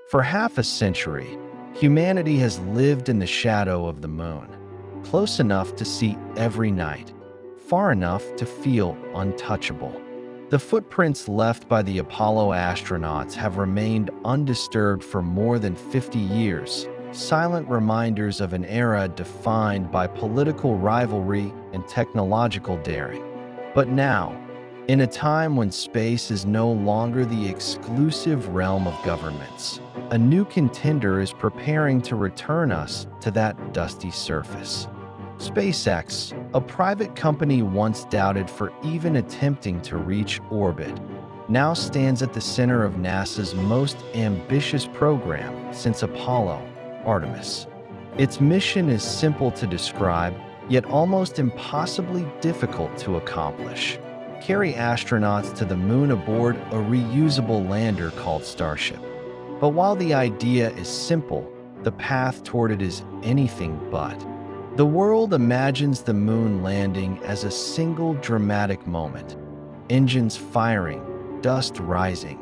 For half a century, humanity has lived in the shadow of the moon, close enough to see every night, far enough to feel untouchable. The footprints left by the Apollo astronauts have remained undisturbed for more than 50 years, silent reminders of an era defined by political rivalry and technological daring. But now, in a time when space is no longer the exclusive realm of governments, a new contender is preparing to return us to that dusty surface. SpaceX, a private company once doubted for even attempting to reach orbit, now stands at the center of NASA's most ambitious program since Apollo, Artemis. Its mission is simple to describe, yet almost impossibly difficult to accomplish. Carry astronauts to the moon aboard a reusable lander called Starship. But while the idea is simple, the path toward it is anything but. The world imagines the moon landing as a single dramatic moment. Engines firing, dust rising,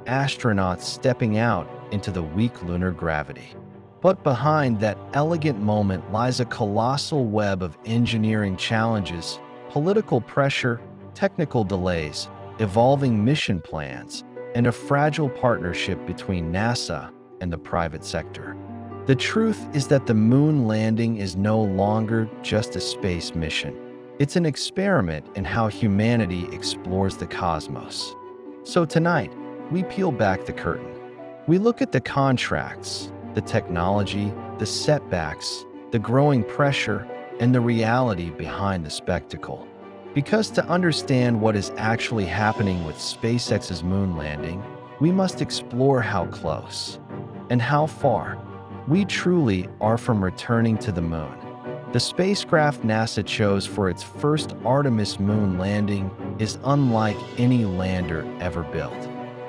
astronauts stepping out into the weak lunar gravity. But behind that elegant moment lies a colossal web of engineering challenges, political pressure, technical delays, evolving mission plans, and a fragile partnership between NASA and the private sector. The truth is that the moon landing is no longer just a space mission. It's an experiment in how humanity explores the cosmos. So tonight, we peel back the curtain. We look at the contracts, the technology, the setbacks, the growing pressure, and the reality behind the spectacle. Because to understand what is actually happening with SpaceX's moon landing, we must explore how close and how far we truly are from returning to the moon. The spacecraft NASA chose for its first Artemis moon landing is unlike any lander ever built.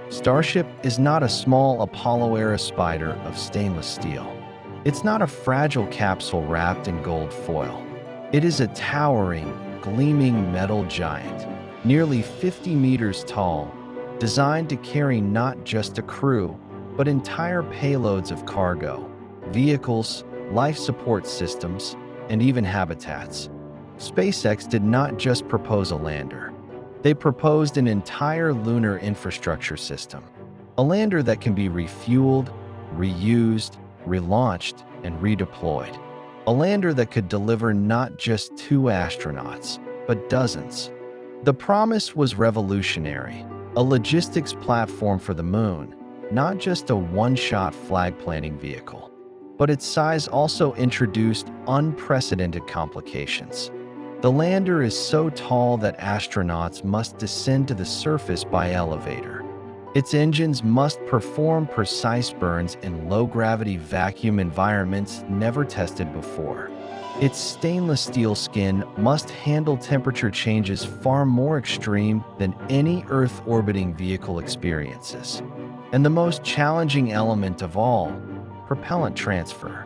Starship is not a small Apollo-era spider of stainless steel. It's not a fragile capsule wrapped in gold foil. It is a towering, gleaming metal giant, nearly 50 meters tall, designed to carry not just a crew, but entire payloads of cargo, vehicles, life support systems, and even habitats. SpaceX did not just propose a lander. They proposed an entire lunar infrastructure system, a lander that can be refueled, reused, relaunched, and redeployed. A lander that could deliver not just 2 astronauts, but dozens. The promise was revolutionary, a logistics platform for the moon, not just a one-shot flag-planting vehicle. But its size also introduced unprecedented complications. The lander is so tall that astronauts must descend to the surface by elevator. Its engines must perform precise burns in low-gravity vacuum environments never tested before. Its stainless steel skin must handle temperature changes far more extreme than any Earth-orbiting vehicle experiences. And the most challenging element of all, propellant transfer.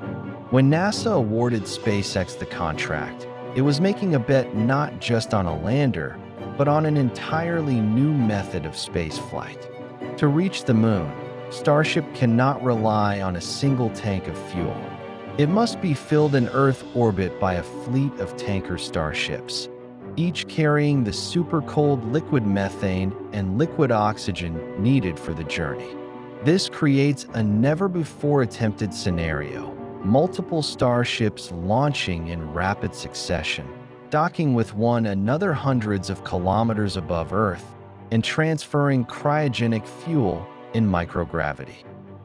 When NASA awarded SpaceX the contract, it was making a bet not just on a lander, but on an entirely new method of spaceflight. To reach the moon, Starship cannot rely on a single tank of fuel. It must be filled in Earth orbit by a fleet of tanker starships, each carrying the super-cold liquid methane and liquid oxygen needed for the journey. This creates a never-before-attempted scenario, multiple starships launching in rapid succession, docking with one another hundreds of kilometers above Earth, and transferring cryogenic fuel in microgravity.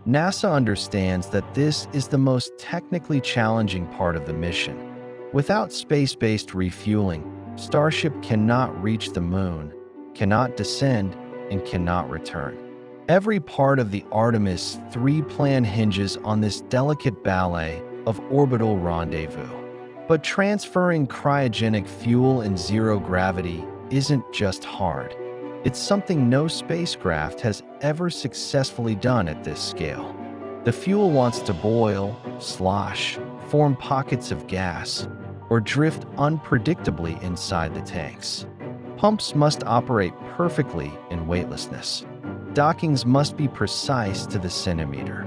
NASA understands that this is the most technically challenging part of the mission. Without space-based refueling, Starship cannot reach the moon, cannot descend, and cannot return. Every part of the Artemis 3 plan hinges on this delicate ballet of orbital rendezvous. But transferring cryogenic fuel in zero gravity isn't just hard. It's something no spacecraft has ever successfully done at this scale. The fuel wants to boil, slosh, form pockets of gas, or drift unpredictably inside the tanks. Pumps must operate perfectly in weightlessness. Dockings must be precise to the centimeter.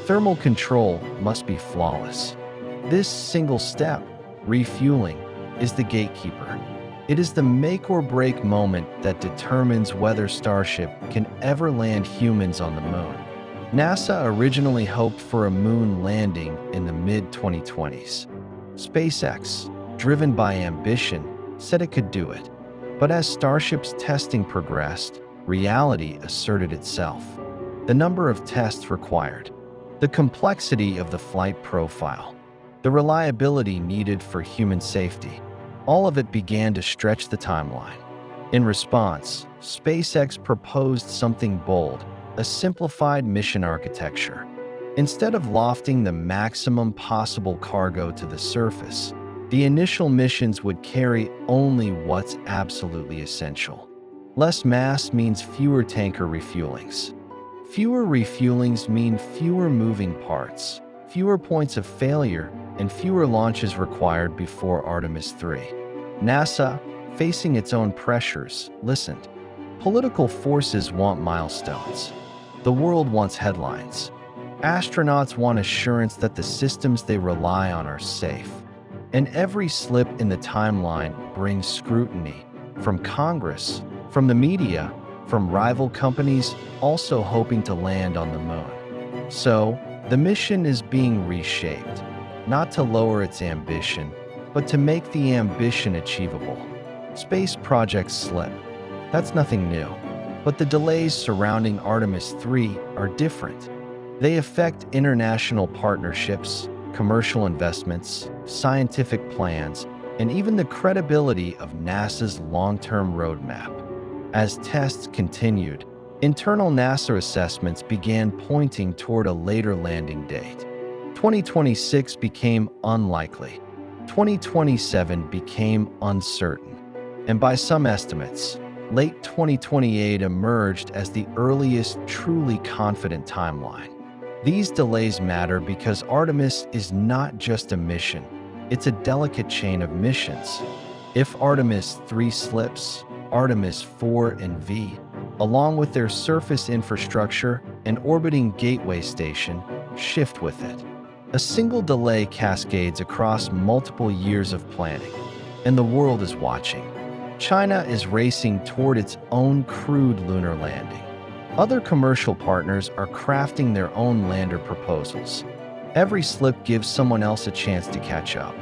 Thermal control must be flawless. This single step, refueling, is the gatekeeper. It is the make or break moment that determines whether Starship can ever land humans on the moon. NASA originally hoped for a moon landing in the mid-2020s. SpaceX, driven by ambition, said it could do it. But as Starship's testing progressed, reality asserted itself. The number of tests required, the complexity of the flight profile, the reliability needed for human safety, all of it began to stretch the timeline. In response, SpaceX proposed something bold, a simplified mission architecture. Instead of lofting the maximum possible cargo to the surface, the initial missions would carry only what's absolutely essential. Less mass means fewer tanker refuelings. Fewer refuelings mean fewer moving parts, fewer points of failure, and fewer launches required before Artemis 3. NASA, facing its own pressures, listened. Political forces want milestones. The world wants headlines. Astronauts want assurance that the systems they rely on are safe. And every slip in the timeline brings scrutiny from Congress, from the media, from rival companies also hoping to land on the moon. So, the mission is being reshaped, not to lower its ambition, but to make the ambition achievable. Space projects slip. That's nothing new. But the delays surrounding Artemis 3 are different. They affect international partnerships, commercial investments, scientific plans, and even the credibility of NASA's long-term roadmap. As tests continued, internal NASA assessments began pointing toward a later landing date. 2026 became unlikely. 2027 became uncertain. And by some estimates, late 2028 emerged as the earliest truly confident timeline. These delays matter because Artemis is not just a mission, it's a delicate chain of missions. If Artemis 3 slips, Artemis 4 and V, along with their surface infrastructure and orbiting gateway station, shift with it. A single delay cascades across multiple years of planning, and the world is watching. China is racing toward its own crewed lunar landing. Other commercial partners are crafting their own lander proposals. Every slip gives someone else a chance to catch up.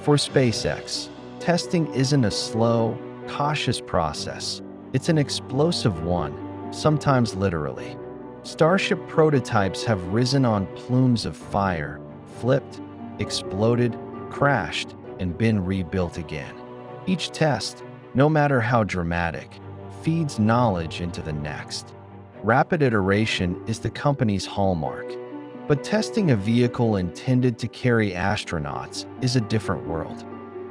For SpaceX, testing isn't a slow, cautious process. It's an explosive one, sometimes literally. Starship prototypes have risen on plumes of fire, flipped, exploded, crashed, and been rebuilt again. Each test, no matter how dramatic, feeds knowledge into the next. Rapid iteration is the company's hallmark. But testing a vehicle intended to carry astronauts is a different world.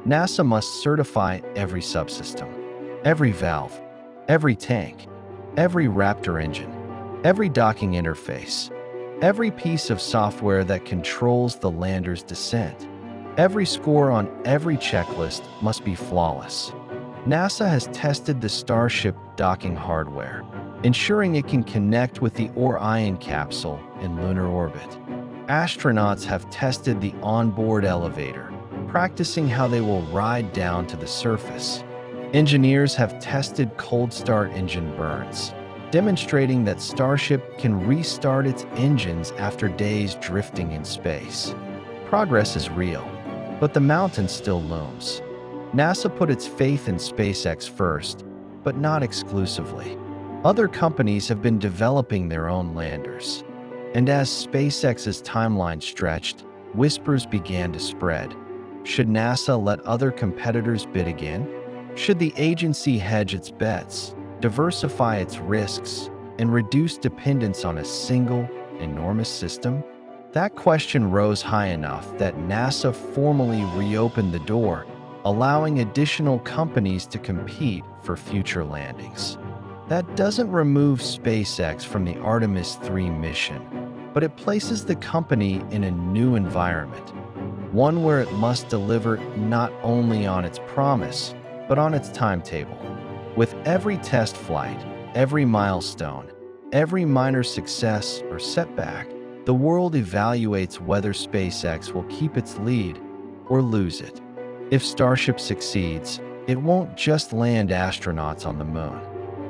NASA must certify every subsystem, every valve, every tank, every Raptor engine, every docking interface, every piece of software that controls the lander's descent. Every score on every checklist must be flawless. NASA has tested the Starship docking hardware, ensuring it can connect with the Orion capsule in lunar orbit. Astronauts have tested the onboard elevator, practicing how they will ride down to the surface. Engineers have tested cold start engine burns, demonstrating that Starship can restart its engines after days drifting in space. Progress is real, but the mountain still looms. NASA put its faith in SpaceX first, but not exclusively. Other companies have been developing their own landers. And as SpaceX's timeline stretched, whispers began to spread. Should NASA let other competitors bid again? Should the agency hedge its bets, diversify its risks, and reduce dependence on a single, enormous system? That question rose high enough that NASA formally reopened the door, allowing additional companies to compete for future landings. That doesn't remove SpaceX from the Artemis 3 mission, but it places the company in a new environment, one where it must deliver not only on its promise, but on its timetable. With every test flight, every milestone, every minor success or setback, The world evaluates whether SpaceX will keep its lead or lose it. If Starship succeeds, it won't just land astronauts on the moon.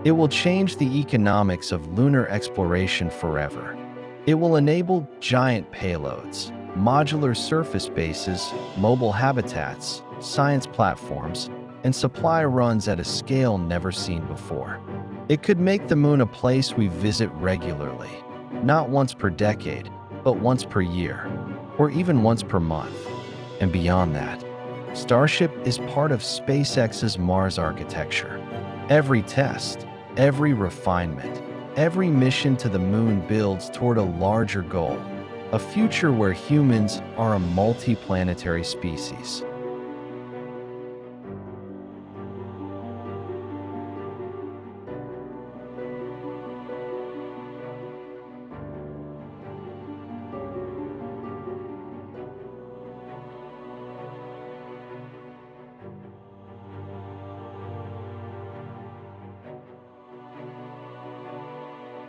It will change the economics of lunar exploration forever. It will enable giant payloads, modular surface bases, mobile habitats, science platforms, and supply runs at a scale never seen before. It could make the moon a place we visit regularly, not once per decade, but once per year, or even once per month. And beyond that, Starship is part of SpaceX's Mars architecture. Every test, every refinement, every mission to the moon builds toward a larger goal, a future where humans are a multi-planetary species.